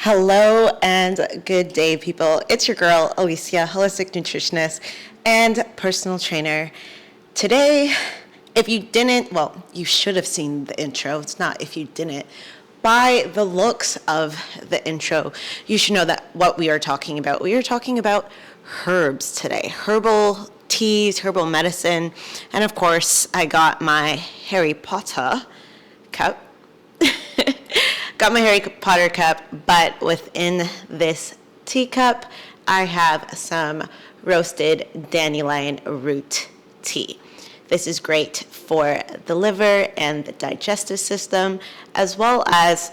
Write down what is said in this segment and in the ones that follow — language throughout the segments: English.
Hello and good day, people. It's your girl, Alicia, holistic nutritionist and personal trainer. Today, if you didn't, well, you should have seen the intro. It's not if you didn't. By the looks of the intro, you should know that what we are talking about. We are talking about herbs today, herbal teas, herbal medicine, and of course, I got my Harry Potter cup. Got my Harry Potter cup, but within this teacup, I have some roasted dandelion root tea. This is great for the liver and the digestive system, as well as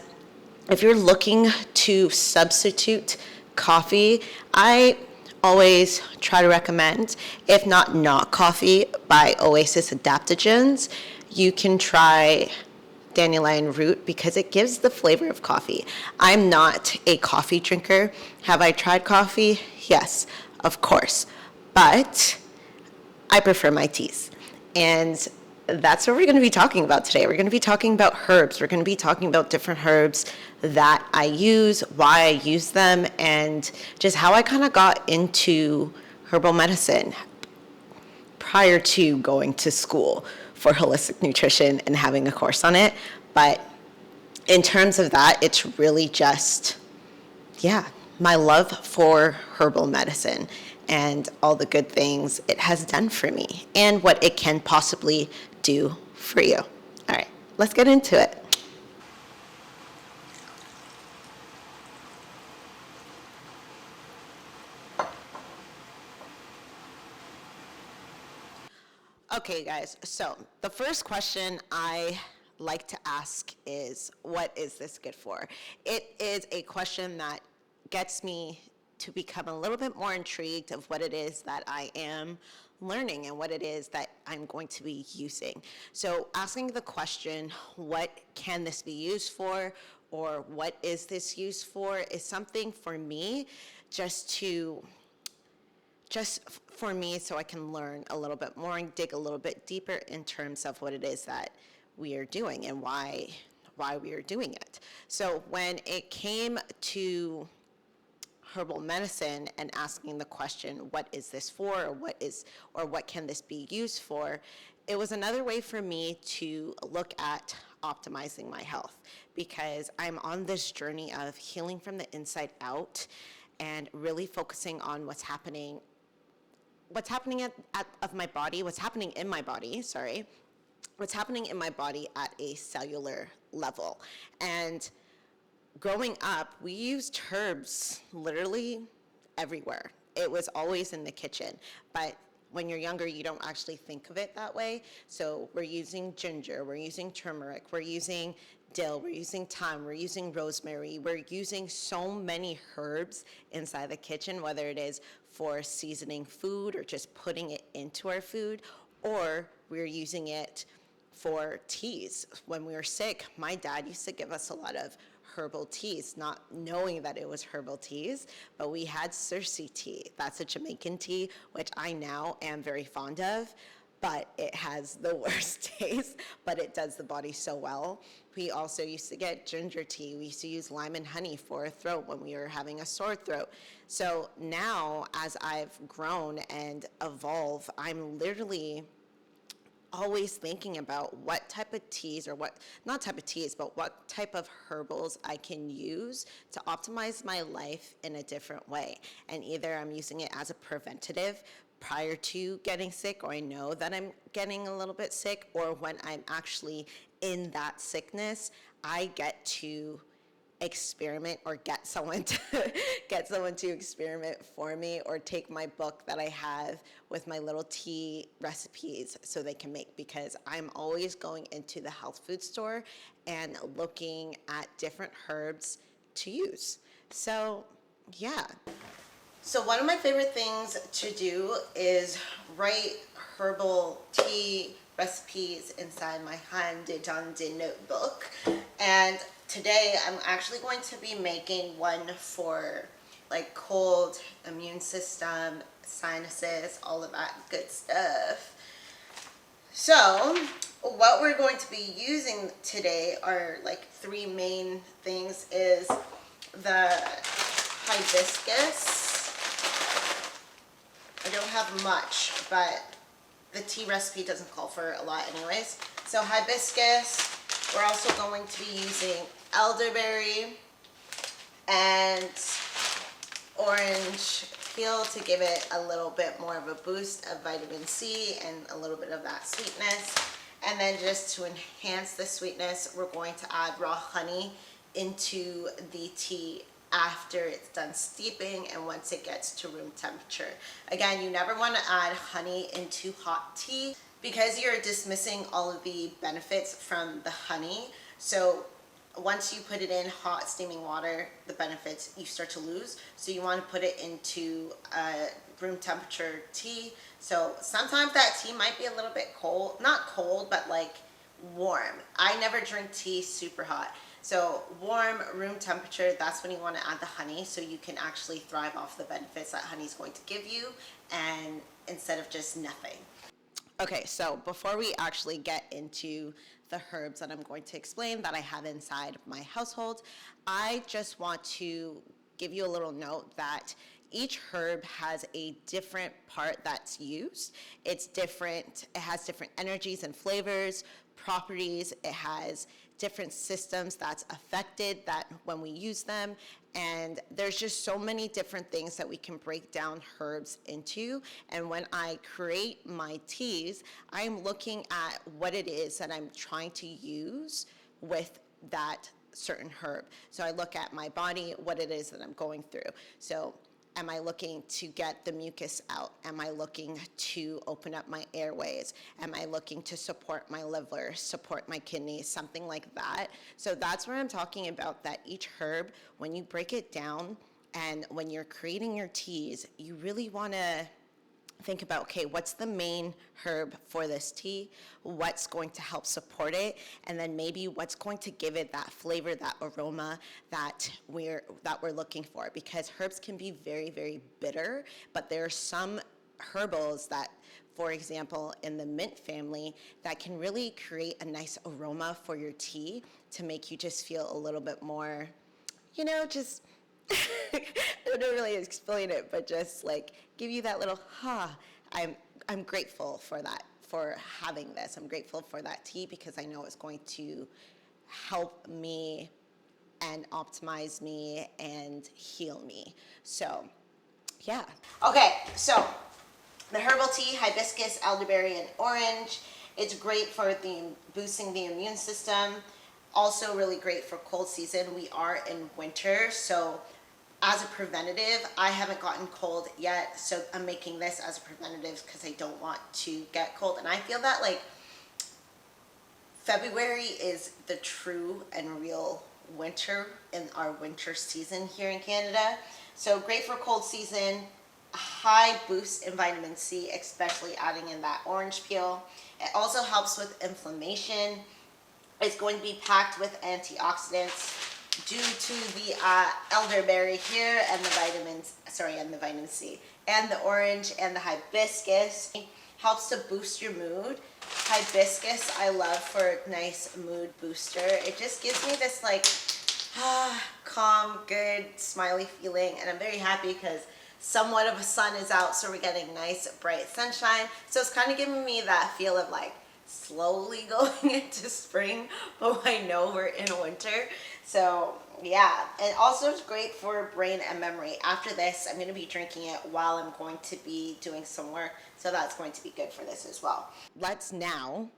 if you're looking to substitute coffee. I always try to recommend, if not coffee, by Oasis Adaptogens. You can try dandelion root because it gives the flavor of coffee. I'm not a coffee drinker. Have I tried coffee? Yes, of course. But I prefer my teas. And that's what we're going to be talking about today. We're going to be talking about herbs. We're going to be talking about different herbs that I use, why I use them, and just how I kind of got into herbal medicine prior to going to school for holistic nutrition and having a course on it. But in terms of that, it's really just, my love for herbal medicine and all the good things it has done for me and what it can possibly do for you. All right, let's get into it. Okay, guys, so the first question I like to ask is, what is this good for? It is a question that gets me to become a little bit more intrigued of what it is that I am learning and what it is that I'm going to be using. So asking the question, what can this be used for, or what is this used for, is something for me just for me so I can learn a little bit more and dig a little bit deeper in terms of what it is that we are doing and why we are doing it. So when it came to herbal medicine and asking the question, what is this for, or what can this be used for, it was another way for me to look at optimizing my health, because I'm on this journey of healing from the inside out and really focusing on what's happening of my body, what's happening in my body, what's happening in my body at a cellular level. And growing up, we used herbs literally everywhere. It was always in the kitchen, but when you're younger, you don't actually think of it that way. So we're using ginger, we're using turmeric, we're using dill, we're using thyme, we're using rosemary, we're using so many herbs inside the kitchen, whether it is for seasoning food or just putting it into our food, or we're using it for teas. When we were sick, my dad used to give us a lot of herbal teas, not knowing that it was herbal teas, but we had Circe tea. That's a Jamaican tea, which I now am very fond of, but it has the worst taste, but it does the body so well. We also used to get ginger tea. We used to use lime and honey for a throat when we were having a sore throat. So now, as I've grown and evolved, I'm literally always thinking about what type of teas, or not type of teas, but what type of herbals I can use to optimize my life in a different way. And either I'm using it as a preventative prior to getting sick, or I know that I'm getting a little bit sick, or when I'm actually in that sickness, I get to experiment or get someone to experiment for me, or take my book that I have with my little tea recipes so they can make, because I'm always going into the health food store and looking at different herbs to use. So one of my favorite things to do is write herbal tea recipes inside my handy-dandy notebook. And today I'm actually going to be making one for like cold, immune system, sinuses, all of that good stuff. So what we're going to be using today are like three main things. Is the hibiscus. I don't have much, but the tea recipe doesn't call for a lot anyways. So hibiscus, we're also going to be using elderberry and orange peel to give it a little bit more of a boost of vitamin C and a little bit of that sweetness. And then just to enhance the sweetness, we're going to add raw honey into the tea after it's done steeping and once it gets to room temperature. Again, you never want to add honey into hot tea because you're dismissing all of the benefits from the honey. So once you put it in hot steaming water, the benefits you start to lose. So you want to put it into room temperature tea. So sometimes that tea might be a little bit cold, not cold, but like warm. I never drink tea super hot. So warm, room temperature, that's when you want to add the honey so you can actually thrive off the benefits that honey is going to give you, and instead of just nothing. Okay, so before we actually get into the herbs that I'm going to explain that I have inside my household, I just want to give you a little note that each herb has a different part that's used. It's different, it has different energies and flavors, properties, it has different systems that's affected that when we use them, and there's just so many different things that we can break down herbs into. And when I create my teas, I'm looking at what it is that I'm trying to use with that certain herb. So I look at my body, what it is that I'm going through. So am I looking to get the mucus out? Am I looking to open up my airways? Am I looking to support my liver, support my kidneys, something like that? So that's where I'm talking about that each herb, when you break it down and when you're creating your teas, you really want to think about, okay, what's the main herb for this tea? What's going to help support it? And then maybe what's going to give it that flavor, that aroma that we're looking for. Because herbs can be very, very bitter, but there are some herbals that, for example, in the mint family, that can really create a nice aroma for your tea to make you just feel a little bit more, just I don't really explain it, but just like give you that little I'm grateful for that, for having this. I'm grateful for that tea because I know it's going to help me and optimize me and heal me. So, yeah. Okay, so the herbal tea, hibiscus, elderberry, and orange. It's great for boosting the immune system. Also really great for cold season. We are in winter, so as a preventative, I haven't gotten cold yet, so I'm making this as a preventative because I don't want to get cold. And I feel that like February is the true and real winter in our winter season here in Canada. So great for cold season, a high boost in vitamin C, especially adding in that orange peel. It also helps with inflammation. It's going to be packed with antioxidants due to the elderberry here and the vitamin C, and the orange and the hibiscus. Helps to boost your mood. Hibiscus I love for a nice mood booster. It just gives me this like calm, good, smiley feeling, and I'm very happy because somewhat of a sun is out, so we're getting nice bright sunshine. So it's kind of giving me that feel of like slowly going into spring, but I know we're in winter. So yeah, and also it's great for brain and memory. After this, I'm going to be drinking it while I'm going to be doing some work, so that's going to be good for this as well. Let's now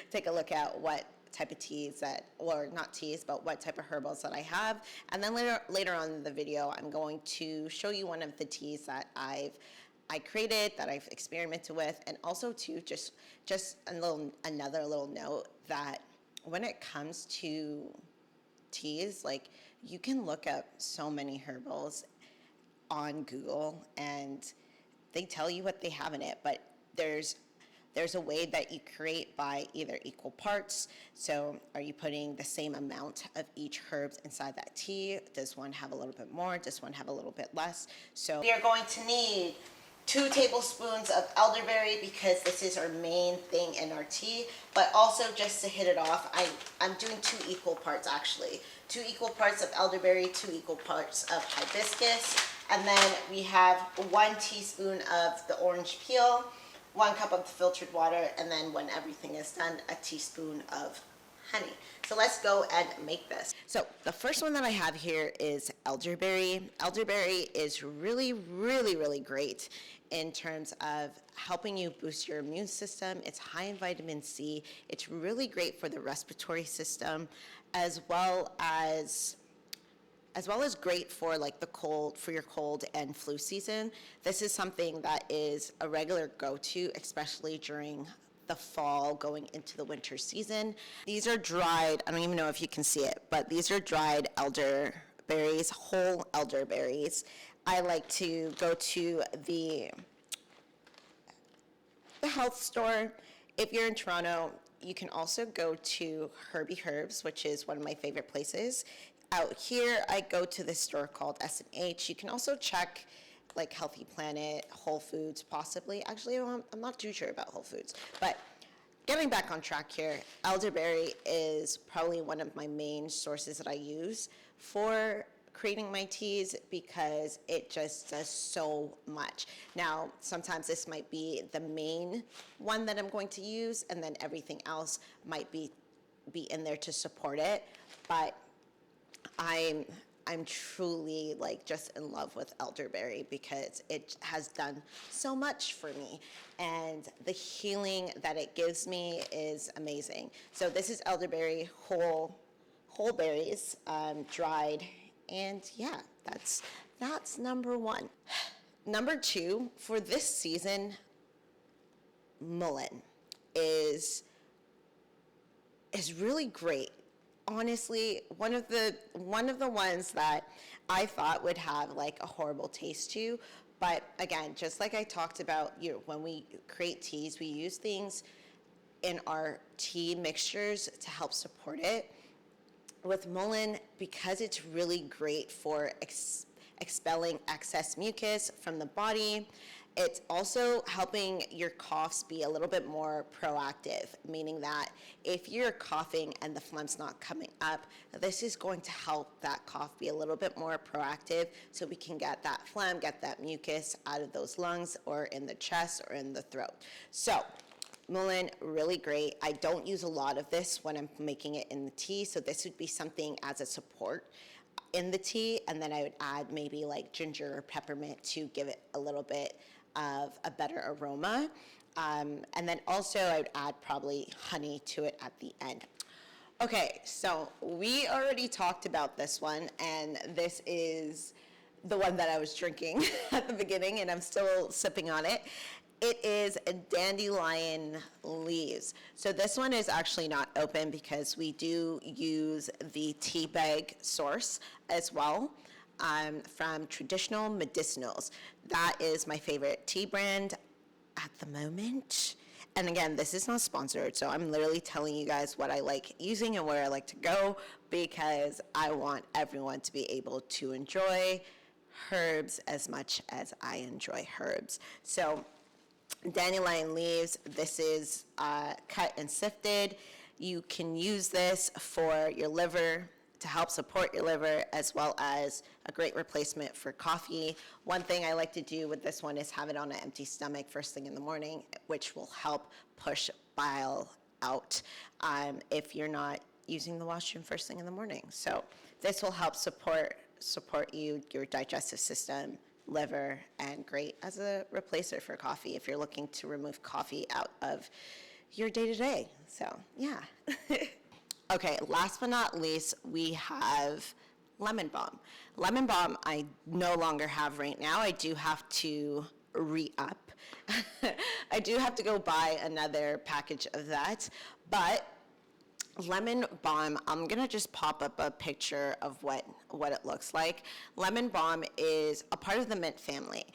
take a look at what type of teas or not teas, but what type of herbals that I have. And then later on in the video, I'm going to show you one of the teas that I created, that I've experimented with, and also too, just another little note that when it comes to teas, like you can look up so many herbals on Google and they tell you what they have in it, but there's a way that you create by either equal parts. So are you putting the same amount of each herb inside that tea? Does one have a little bit more? Does one have a little bit less? So we are going to need 2 tablespoons of elderberry because this is our main thing in our tea, but also just to hit it off, I'm doing 2 equal parts actually. 2 equal parts of elderberry, 2 equal parts of hibiscus, and then we have 1 teaspoon of the orange peel, 1 cup of the filtered water, and then when everything is done, a teaspoon of honey. So let's go and make this. So the first one that I have here is elderberry. Elderberry is really, really, really great in terms of helping you boost your immune system. It's high in vitamin C. It's really great for the respiratory system, as well as great for like the cold, for your cold and flu season. This is something that is a regular go-to, especially during the fall going into the winter season. These are dried, I don't even know if you can see it, but these are dried elderberries, whole elderberries. I like to go to the health store. If you're in Toronto, you can also go to Herbs, which is one of my favorite places. Out here, I go to this store called S&H. You can also check like Healthy Planet, Whole Foods, possibly. Actually, I'm not too sure about Whole Foods. But getting back on track here, elderberry is probably one of my main sources that I use for creating my teas because it just does so much. Now, sometimes this might be the main one that I'm going to use, and then everything else might be in there to support it. But I'm truly like just in love with elderberry because it has done so much for me, and the healing that it gives me is amazing. So this is elderberry, whole berries, dried, and yeah, that's number 1. Number 2 for this season, mullein is really great. Honestly, one of the ones that I thought would have like a horrible taste to, but again, just like I talked about, when we create teas, we use things in our tea mixtures to help support it. With mullein, because it's really great for expelling excess mucus from the body, it's also helping your coughs be a little bit more proactive, meaning that if you're coughing and the phlegm's not coming up, this is going to help that cough be a little bit more proactive so we can get that phlegm, get that mucus out of those lungs or in the chest or in the throat. So mullein, really great. I don't use a lot of this when I'm making it in the tea, so this would be something as a support in the tea, and then I would add maybe like ginger or peppermint to give it a little bit of a better aroma. And then also I would add probably honey to it at the end. Okay, so we already talked about this one, and this is the one that I was drinking at the beginning, and I'm still sipping on it. It is dandelion leaves. So this one is actually not open because we do use the tea bag source as well, from Traditional Medicinals. That is my favorite tea brand at the moment. And again, this is not sponsored, so I'm literally telling you guys what I like using and where I like to go because I want everyone to be able to enjoy herbs as much as I enjoy herbs. So dandelion leaves, this is cut and sifted. You can use this for your liver, to help support your liver, as well as a great replacement for coffee. One thing I like to do with this one is have it on an empty stomach first thing in the morning, which will help push bile out if you're not using the washroom first thing in the morning. So this will help support you, your digestive system, liver, and great as a replacer for coffee if you're looking to remove coffee out of your day-to-day. So yeah. Okay, last but not least, we have lemon balm. Lemon balm I no longer have right now. I do have to re-up. I do have to go buy another package of that, but lemon balm, I'm gonna just pop up a picture of what it looks like. Lemon balm is a part of the mint family.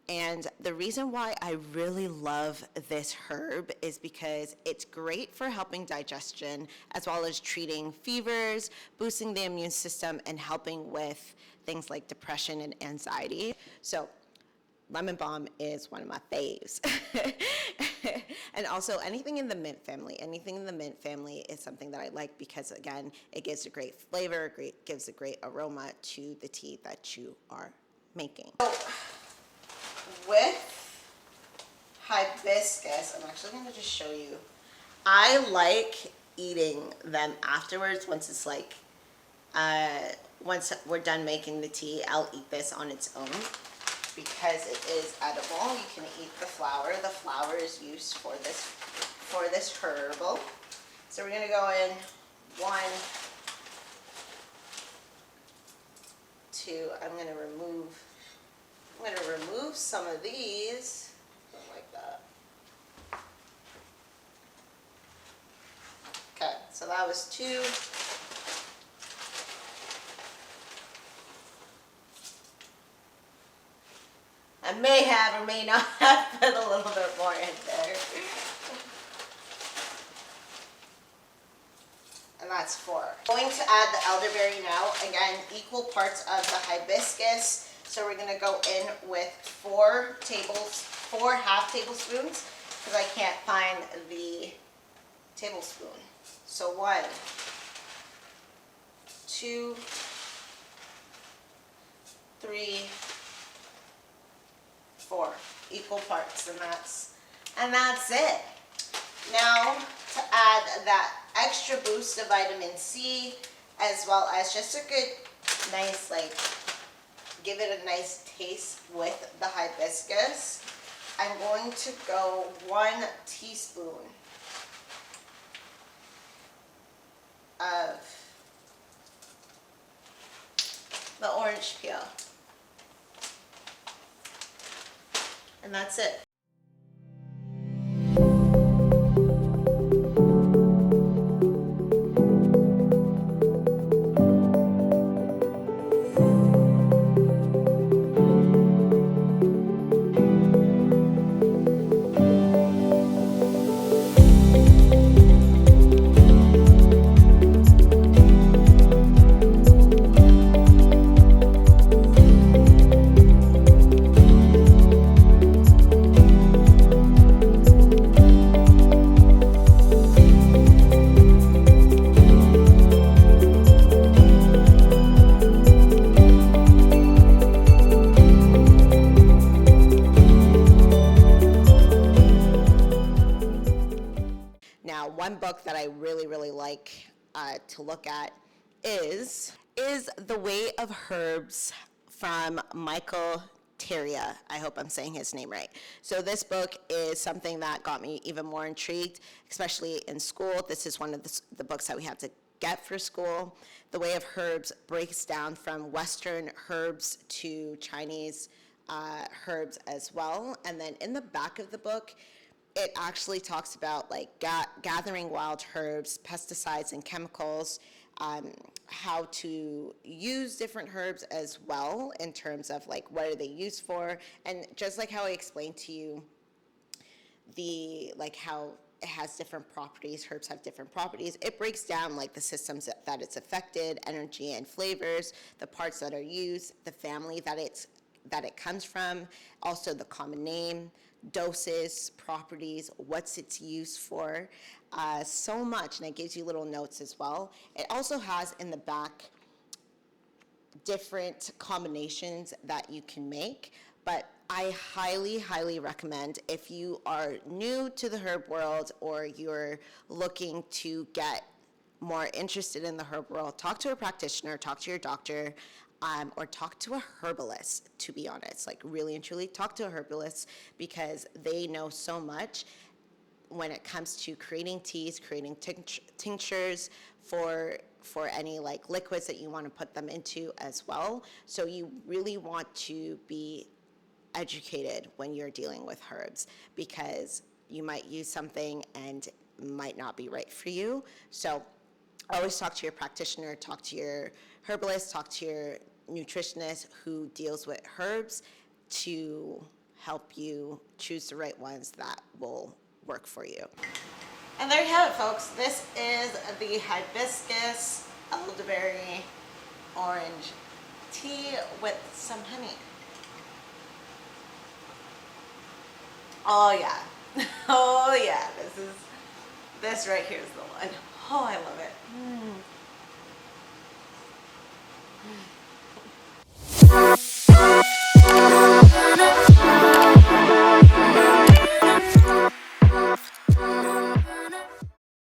And the reason why I really love this herb is because it's great for helping digestion as well as treating fevers, boosting the immune system, and helping with things like depression and anxiety. So lemon balm is one of my faves. And also anything in the mint family. Anything in the mint family is something that I like because, again, it gives a great flavor, gives a great aroma to the tea that you are making. So with hibiscus, I'm actually going to just show you. I like eating them afterwards once it's like, once we're done making the tea, I'll eat this on its own because it is edible. You can eat the flower. The flower is used for this herbal. So we're gonna go in 1, 2. I'm gonna remove some of these, like that. Okay, so that was 2. I may have or may not have put a little bit more in there. And that's 4. I'm going to add the elderberry now. Again, equal parts of the hibiscus. So we're going to go in with 4 half tablespoons because I can't find the tablespoon. So 1, 2, 3, 4 equal parts, and that's it. Now to add that extra boost of vitamin C, as well as just a good, nice, give it a nice taste with the hibiscus. I'm going to go 1 teaspoon of the orange peel. And that's it. Now, one book that I really like to look at is The Way of Herbs from Michael Teria. I hope I'm saying his name right. So this book is something that got me even more intrigued, especially in school. This is one of the books that we have to get for school. The Way of Herbs breaks down from Western herbs to Chinese herbs as well. And then in the back of the book, it actually talks about gathering wild herbs, pesticides and chemicals, how to use different herbs as well in terms of what are they used for. And just like how I explained to you how it has different properties, herbs have different properties, it breaks down the systems that it's affected, energy and flavors, the parts that are used, the family that it comes from, also the common name, doses, properties, what's its used for, so much, and it gives you little notes as well. It also has in the back different combinations that you can make, but I highly recommend, if you are new to the herb world or you're looking to get more interested in the herb world, talk to a practitioner, talk to your doctor, or talk to a herbalist, to be honest. Really and truly, talk to a herbalist because they know so much when it comes to creating teas, creating tinctures for any liquids that you want to put them into as well. So you really want to be educated when you're dealing with herbs because you might use something and might not be right for you. So always talk to your practitioner, talk to your herbalist, talk to your nutritionist who deals with herbs to help you choose the right ones that will work for you. And there you have it, folks. This is the hibiscus elderberry orange tea with some honey. Oh yeah. Oh yeah. This right here is the one. Oh, I love it.